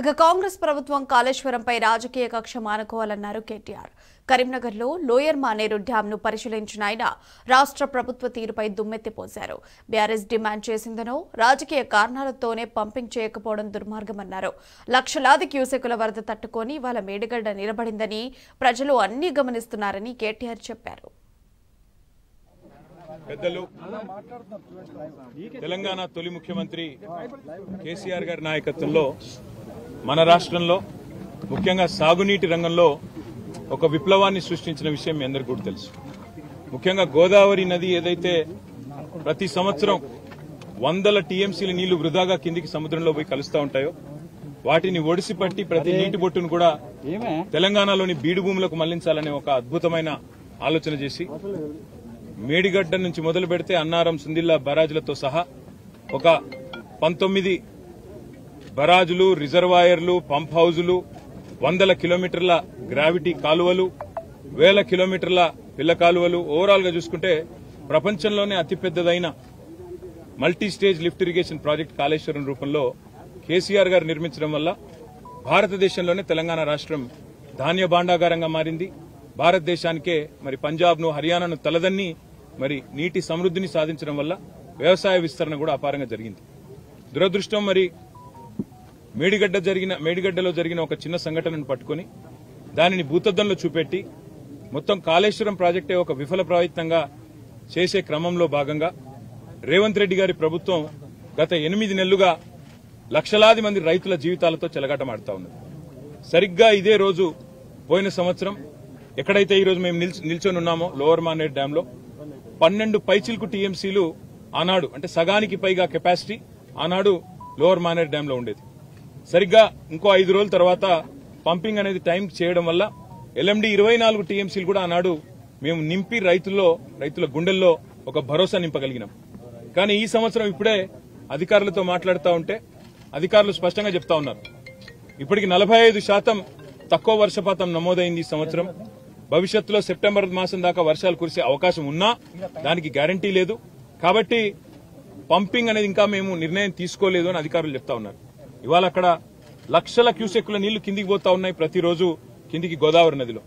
ఇక కాంగ్రెస్ ప్రభుత్వం కాళేశ్వరంపై రాజకీయ కక్ష మానుకోవాలన్నారు కేటీఆర్. కరీంనగర్లో లోయర్ మానేరు డ్యాంను పరిశీలించిన ఆయన రాష్ట్ర ప్రభుత్వ తీరుపై దుమ్మెత్తిపోశారు. బీఆర్ఎస్ డిమాండ్ చేసిందనో రాజకీయ కారణాలతోనే పంపింగ్ చేయకపోవడం దుర్మార్గమన్నారు. లక్షలాది క్యూసెక్కుల వరద తట్టుకొని వాళ్ళ మేడిగడ్డ నిలబడిందని ప్రజలు అన్నీ గమనిస్తున్నారని కేటీఆర్ చెప్పారు. పెద్దలు తెలంగాణ తొలి ముఖ్యమంత్రి కేసీఆర్ గారి నాయకత్వంలో మన రాష్ట్రంలో ముఖ్యంగా సాగునీటి రంగంలో ఒక విప్లవాన్ని సృష్టించిన విషయం మీ అందరికీ కూడా తెలుసు. ముఖ్యంగా గోదావరి నది ఏదైతే ప్రతి సంవత్సరం వందల టీఎంసీల నీళ్లు వృధాగా కిందికి సముద్రంలో పోయి కలుస్తూ ఉంటాయో వాటిని ఒడిసిపట్టి ప్రతి నీటి బొట్టును కూడా తెలంగాణలోని బీడు భూములకు మళ్లించాలనే ఒక అద్భుతమైన ఆలోచన చేసి మేడిగడ్డ నుంచి మొదలు పెడితే అన్నారం, సుందిల్లా బరాజులతో సహా ఒక 19 బరాజులు, రిజర్వాయర్లు, పంప్ హౌజులు, వందల కిలోమీటర్ల గ్రావిటీ కాలువలు, వేల కిలోమీటర్ల పిల్ల కాలువలు, ఓవరాల్ గా చూసుకుంటే ప్రపంచంలోనే అతిపెద్దదైన multi stage lift irrigation project Kaleshwaram రూపంలో కేసీఆర్ గారు నిర్మించడం వల్ల భారతదేశంలోనే తెలంగాణ రాష్ట్రం ధాన్య భాండాగారంగా మారింది. భారతదేశానికే మరి పంజాబ్ ను, హర్యానాను తలదన్ని మరి నీటి సమృద్ధిని సాధించడం వల్ల వ్యవసాయ విస్తరణ కూడా అపారంగా జరిగింది. దురదృష్టం మరి మేడిగడ్డలో జరిగిన ఒక చిన్న సంఘటనను పట్టుకుని దానిని భూతద్దంలో చూపెట్టి మొత్తం కాళేశ్వరం ప్రాజెక్టే ఒక విఫల ప్రయత్నంగా చేసే క్రమంలో భాగంగా రేవంత్ రెడ్డి గారి ప్రభుత్వం గత 8 నెలలుగా లక్షలాది మంది రైతుల జీవితాలతో చెలగాటమాడుతా ఉన్నది. సరిగ్గా ఇదే రోజు పోయిన సంవత్సరం ఎక్కడైతే ఈ రోజు మేము నిల్చొని ఉన్నామో లోవర్ మానేర్ డ్యామ్ లో 12 పైచిల్కు టీఎంసీలు ఆనాడు, అంటే సగానికి పైగా కెపాసిటీ ఆనాడు లోవర్ మానేర్ డ్యామ్ లో ఉండేది. సరిగ్గా ఇంకో 5 రోజుల తర్వాత పంపింగ్ అనేది టైం చేయడం వల్ల ఎల్ఎండి 24 టీఎంసీలు కూడా ఆనాడు మేము నింపి రైతుల గుండెల్లో ఒక భరోసా నింపగలిగినాం. కానీ ఈ సంవత్సరం ఇప్పుడే అధికారులతో మాట్లాడుతూ ఉంటే అధికారులు స్పష్టంగా చెప్తా ఉన్నారు, ఇప్పటికి 45% తక్కువ వర్షపాతం నమోదైంది ఈ సంవత్సరం. భవిష్యత్తులో సెప్టెంబర్ మాసం దాకా వర్షాలు కురిసే అవకాశం ఉన్నా దానికి గ్యారంటీ లేదు. కాబట్టి పంపింగ్ అనేది ఇంకా మేము నిర్ణయం తీసుకోలేదు అని అధికారులు చెప్తా ఉన్నారు. ఇవాళ అక్కడ లక్షల క్యూసెక్కుల నీళ్లు కిందికి పోతా ఉన్నాయి ప్రతిరోజు కిందికి గోదావరి నదిలో.